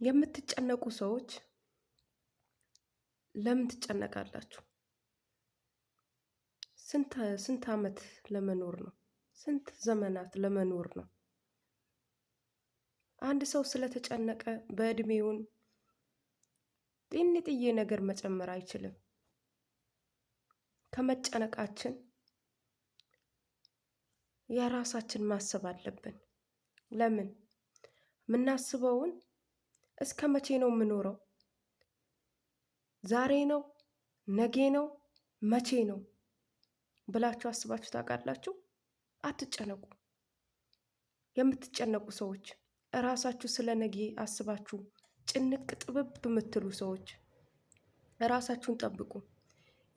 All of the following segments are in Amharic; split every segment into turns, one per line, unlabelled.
የምትጨነቁ ሰዎች ለምን ትጨነቃላችሁ? ስንት ዓመት ለመኖር ነው? ስንት ዘመናት ለመኖር ነው? አንድ ሰው ስለተጨነቀ በእድሜውን ጥንጥዬ ነገር መጨመር አይችልም። ከመጨነቃችን የራሳችን ማሰብ አለብን። ለምን የምናስበውን እስከ መቼ ነው የምኖረው? ዛሬ ነው? ነገ ነው? መቼ ነው ብላችሁ አስባችሁ ታውቃላችሁ? አትጨነቁ። የምትጨነቁ ሰዎች እራሳችሁ ስለ ነገ አስባችሁ ጭንቅ ጥብብ የምትሉ ሰዎች ራሳችሁን ጠብቁ።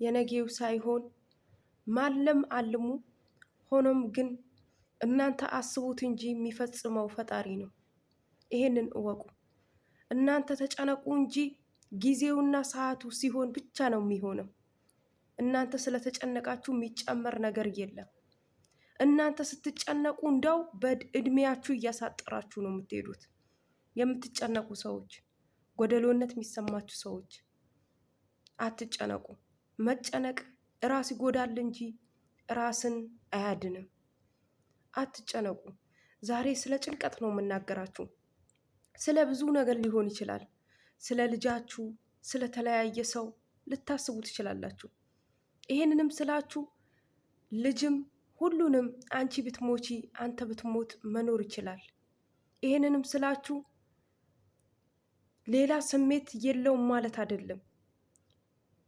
የነገው ሳይሆን ማለም አልሙ። ሆኖም ግን እናንተ አስቡት እንጂ የሚፈጽመው ፈጣሪ ነው። ይሄንን እወቁ። እናንተ ተጨነቁ እንጂ ጊዜውና ሰዓቱ ሲሆን ብቻ ነው የሚሆነው። እናንተ ስለተጨነቃችሁ የሚጨመር ነገር የለም። እናንተ ስትጨነቁ እንደው በእድሜያችሁ እያሳጠራችሁ ነው የምትሄዱት። የምትጨነቁ ሰዎች፣ ጎደሎነት የሚሰማችሁ ሰዎች አትጨነቁ። መጨነቅ ራስ ይጎዳል እንጂ ራስን አያድንም። አትጨነቁ። ዛሬ ስለ ጭንቀት ነው የምናገራችሁ። ስለ ብዙ ነገር ሊሆን ይችላል። ስለ ልጃችሁ፣ ስለ ተለያየ ሰው ልታስቡ ትችላላችሁ። ይሄንንም ስላችሁ ልጅም ሁሉንም አንቺ ብትሞቺ አንተ ብትሞት መኖር ይችላል። ይሄንንም ስላችሁ ሌላ ስሜት የለውም ማለት አይደለም።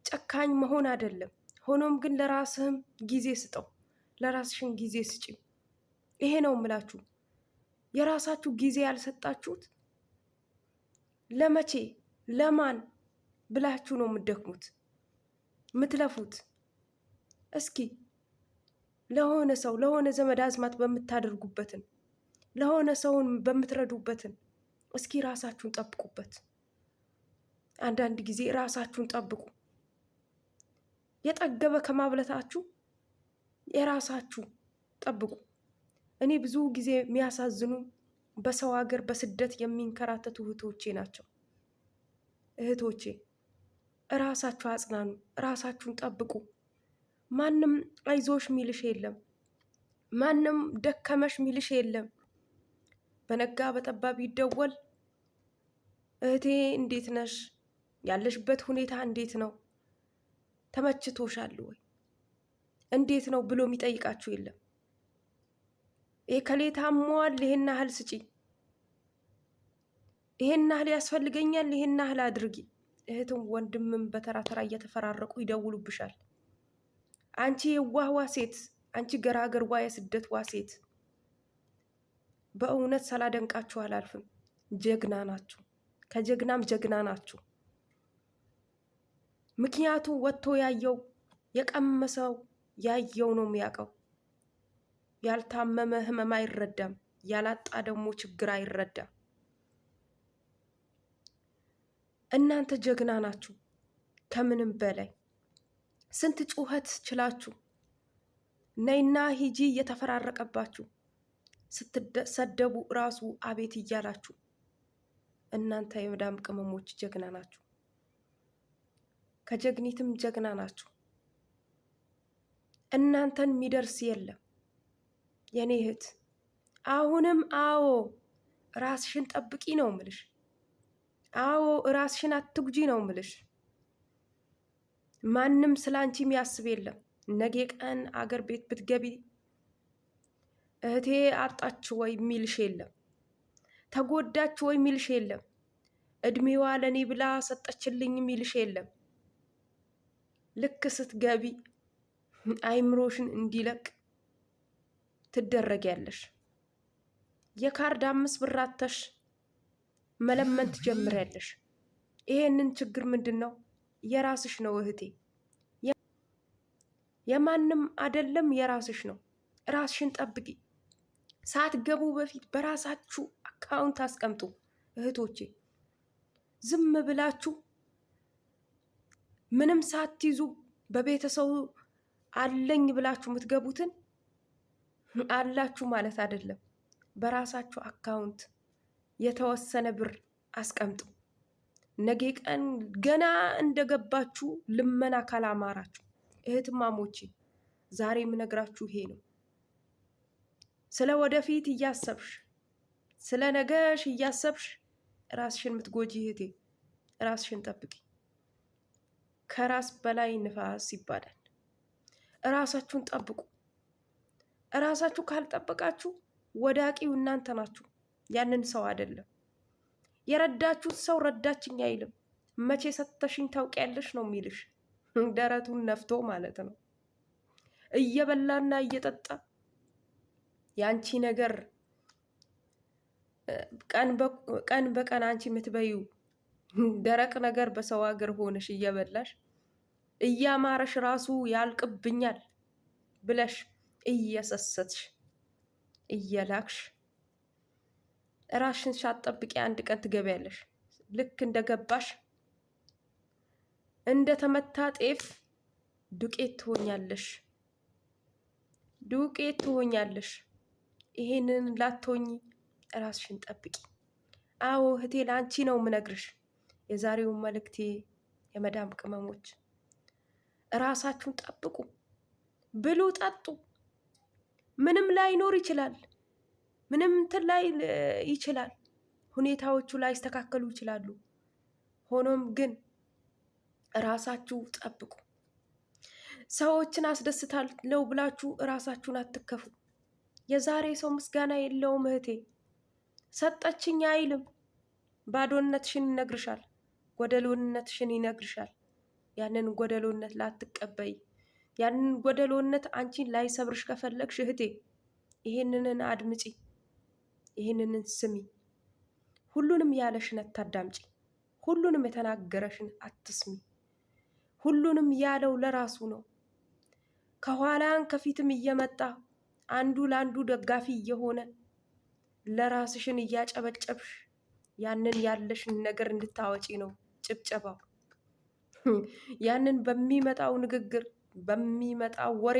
ጨካኝ መሆን አይደለም። ሆኖም ግን ለራስህም ጊዜ ስጠው፣ ለራስሽን ጊዜ ስጪ። ይሄ ነው የምላችሁ። የራሳችሁ ጊዜ ያልሰጣችሁት ለመቼ ለማን ብላችሁ ነው የምትደክሙት የምትለፉት? እስኪ ለሆነ ሰው ለሆነ ዘመድ አዝማት በምታደርጉበትን ለሆነ ሰውን በምትረዱበትን እስኪ ራሳችሁን ጠብቁበት። አንዳንድ ጊዜ ራሳችሁን ጠብቁ። የጠገበ ከማብለታችሁ የራሳችሁ ጠብቁ። እኔ ብዙ ጊዜ የሚያሳዝኑ በሰው ሀገር በስደት የሚንከራተቱ እህቶቼ ናቸው። እህቶቼ ራሳችሁ አጽናኑ፣ ራሳችሁን ጠብቁ። ማንም አይዞሽ ሚልሽ የለም። ማንም ደከመሽ ሚልሽ የለም። በነጋ በጠባብ ይደወል፣ እህቴ እንዴት ነሽ? ያለሽበት ሁኔታ እንዴት ነው? ተመችቶሻል ወይ? እንዴት ነው ብሎ የሚጠይቃችሁ የለም። ከሌ ታሟል፣ ይሄን ያህል ስጪ፣ ይሄን ያህል ያስፈልገኛል፣ ይሄን ያህል አድርጊ። እህትም ወንድምም በተራ ተራ እየተፈራረቁ ይደውሉብሻል። አንቺ የዋህዋ ሴት፣ አንቺ ገራገርዋ የስደትዋ ሴት፣ በእውነት ሳላደንቃችሁ አላልፍም። ጀግና ናችሁ፣ ከጀግናም ጀግና ናችሁ። ምክንያቱ ወጥቶ ያየው የቀመሰው ያየው ነው የሚያውቀው። ያልታመመ ህመም አይረዳም፣ ያላጣ ደግሞ ችግር አይረዳም። እናንተ ጀግና ናችሁ ከምንም በላይ። ስንት ጩኸት ችላችሁ ነይና ሂጂ እየተፈራረቀባችሁ ስትሰደቡ ራሱ አቤት እያላችሁ እናንተ የመዳም ቅመሞች ጀግና ናችሁ። ከጀግኒትም ጀግና ናችሁ። እናንተን የሚደርስ የለም የኔ እህት። አሁንም አዎ ራስሽን ጠብቂ ነው ምልሽ። አዎ ራስሽን አትጉጂ ነው ምልሽ። ማንም ስላንቺ የሚያስብ የለም። ነገ ቀን አገር ቤት ብትገቢ እህቴ አጣች ወይ ሚልሽ የለም። ተጎዳች ወይ ሚልሽ የለም። እድሜዋ ለኔ ብላ ሰጠችልኝ ሚልሽ የለም። ልክ ስትገቢ አይምሮሽን እንዲለቅ ትደረጊያለሽ። የካርድ 5 ብር አተሽ መለመን ትጀምሪያለሽ። ይሄንን ችግር ምንድን ነው? የራስሽ ነው እህቴ፣ የማንም አይደለም፣ የራስሽ ነው። ራስሽን ጠብቂ። ሳትገቡ በፊት በራሳችሁ አካውንት አስቀምጡ እህቶቼ። ዝም ብላችሁ ምንም ሳትይዙ በቤተሰቡ አለኝ ብላችሁ የምትገቡትን አላችሁ ማለት አይደለም። በራሳችሁ አካውንት የተወሰነ ብር አስቀምጡ። ነገ ቀን ገና እንደገባችሁ ልመና ካላማራችሁ እህትማሞቼ ዛሬ የምነግራችሁ ይሄ ነው። ስለ ወደፊት እያሰብሽ ስለ ነገሽ እያሰብሽ ራስሽን የምትጎጂ እህቴ ራስሽን ጠብቂ። ከራስ በላይ ንፋስ ይባላል። ራሳችሁን ጠብቁ። ራሳችሁ ካልጠበቃችሁ ወዳቂው እናንተ ናችሁ፣ ያንን ሰው አይደለም። የረዳችሁት ሰው ረዳችኝ አይልም። መቼ ሰጥተሽኝ ታውቂያለሽ ነው የሚልሽ፣ ደረቱን ነፍቶ ማለት ነው። እየበላና እየጠጣ ያንቺ ነገር ቀን በቀን አንቺ የምትበዩ ደረቅ ነገር በሰው ሀገር ሆነሽ እየበላሽ እያማረሽ ራሱ ያልቅብኛል ብለሽ እየሰሰትሽ እየላክሽ ራስሽን ሳትጠብቂ አንድ ቀን ትገቢያለሽ። ልክ እንደገባሽ እንደተመታ ጤፍ ዱቄት ትሆኛለሽ። ዱቄት ትሆኛለሽ። ይሄንን ላትሆኚ ራስሽን ጠብቂ። አዎ እህቴ ለአንቺ ነው ምነግርሽ። የዛሬውን መልእክቴ የመዳም ቅመሞች ራሳችሁን ጠብቁ። ብሉ፣ ጠጡ። ምንም ላይኖር ይችላል። ምንም እንትን ላይ ይችላል። ሁኔታዎቹ ላይ ይስተካከሉ ይችላሉ። ሆኖም ግን ራሳችሁ ጠብቁ። ሰዎችን አስደስታለሁ ብላችሁ ራሳችሁን አትከፉ። የዛሬ ሰው ምስጋና የለውም እህቴ። ሰጠችኝ አይልም። ባዶነትሽን ይነግርሻል። ጎደሎነትሽን ይነግርሻል። ያንን ጎደሎነት ላትቀበይ፣ ያንን ጎደሎነት አንቺን ላይሰብርሽ ከፈለግሽ እህቴ ይሄንን አድምጪ፣ ይሄንን ስሚ። ሁሉንም ያለሽን አታዳምጪ። ሁሉንም የተናገረሽን አትስሚ። ሁሉንም ያለው ለራሱ ነው። ከኋላን ከፊትም እየመጣ አንዱ ለአንዱ ደጋፊ እየሆነ ለራስሽን እያጨበጨብሽ ያንን ያለሽን ነገር እንድታወጪ ነው ጭብጨባው። ያንን በሚመጣው ንግግር በሚመጣው ወሬ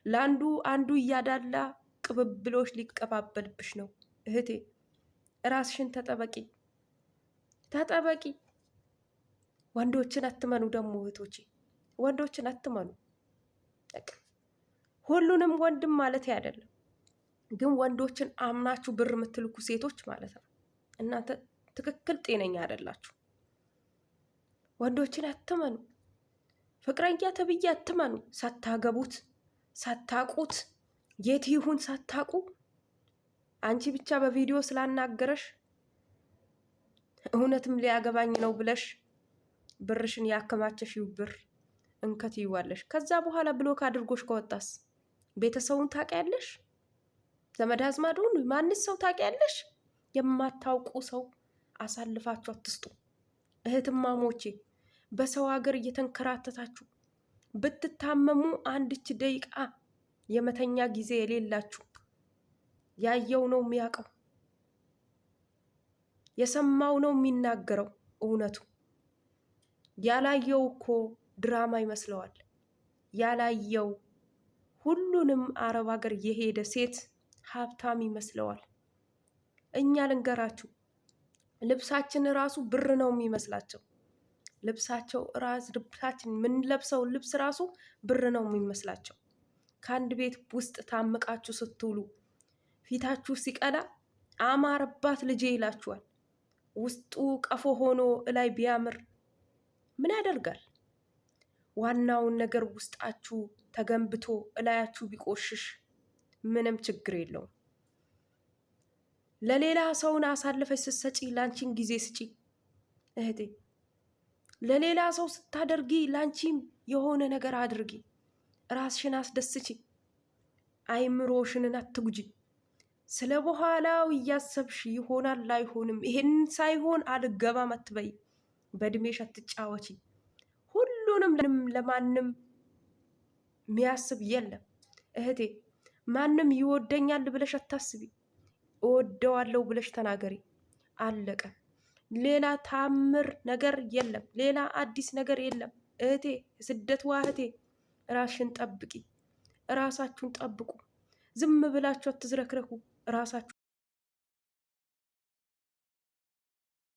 ለአንዱ አንዱ እያዳላ ቅብብሎሽ ሊቀባበልብሽ ነው እህቴ። ራስሽን ተጠበቂ፣ ተጠበቂ። ወንዶችን አትመኑ ደግሞ እህቶቼ፣ ወንዶችን አትመኑ። ሁሉንም ወንድም ማለት አይደለም፣ ግን ወንዶችን አምናችሁ ብር የምትልኩ ሴቶች ማለት ነው እናንተ ትክክል ጤነኛ አይደላችሁ። ወንዶችን አትመኑ። ፍቅረኛ ተብዬ አትመኑ። ሳታገቡት ሳታቁት የት ይሁን ሳታቁ አንቺ ብቻ በቪዲዮ ስላናገረሽ እውነትም ሊያገባኝ ነው ብለሽ ብርሽን ያከማቸሽው ብር እንከት ይዋለሽ። ከዛ በኋላ ብሎክ አድርጎሽ ከወጣስ ቤተሰቡን ታውቂያለሽ? ዘመድ አዝማዱን ማንስ ሰው ታውቂያለሽ? የማታውቁ ሰው አሳልፋችሁ አትስጡ እህትማሞቼ። በሰው ሀገር እየተንከራተታችሁ ብትታመሙ አንድች ደቂቃ የመተኛ ጊዜ የሌላችሁ ያየው ነው የሚያውቀው፣ የሰማው ነው የሚናገረው እውነቱ። ያላየው እኮ ድራማ ይመስለዋል። ያላየው ሁሉንም አረብ ሀገር የሄደ ሴት ሀብታም ይመስለዋል። እኛ ልንገራችሁ ልብሳችን ራሱ ብር ነው የሚመስላቸው። ልብሳችን የምንለብሰው ልብስ ራሱ ብር ነው የሚመስላቸው። ከአንድ ቤት ውስጥ ታምቃችሁ ስትውሉ ፊታችሁ ሲቀላ አማረባት ልጄ ይላችኋል። ውስጡ ቀፎ ሆኖ እላይ ቢያምር ምን ያደርጋል? ዋናውን ነገር ውስጣችሁ ተገንብቶ እላያችሁ ቢቆሽሽ ምንም ችግር የለውም። ለሌላ ሰውን አሳልፈሽ ስትሰጪ ላንቺን ጊዜ ስጪ እህቴ። ለሌላ ሰው ስታደርጊ ላንቺም የሆነ ነገር አድርጊ። ራስሽን አስደስቺ። አይምሮሽንን አትጉጂ። ስለ በኋላው እያሰብሽ ይሆናል ላይሆንም፣ ይሄን ሳይሆን አልገባም አትበይ። በእድሜሽ አትጫወቺ። ሁሉንም ለማንም የሚያስብ የለም እህቴ። ማንም ይወደኛል ብለሽ አታስቢ። እወደዋለሁ ብለሽ ተናገሪ። አለቀ። ሌላ ታምር ነገር የለም። ሌላ አዲስ ነገር የለም እህቴ። ስደትዋ እህቴ ራስሽን ጠብቂ። ራሳችሁን ጠብቁ። ዝም ብላችሁ አትዝረክረኩ። ራሳችሁ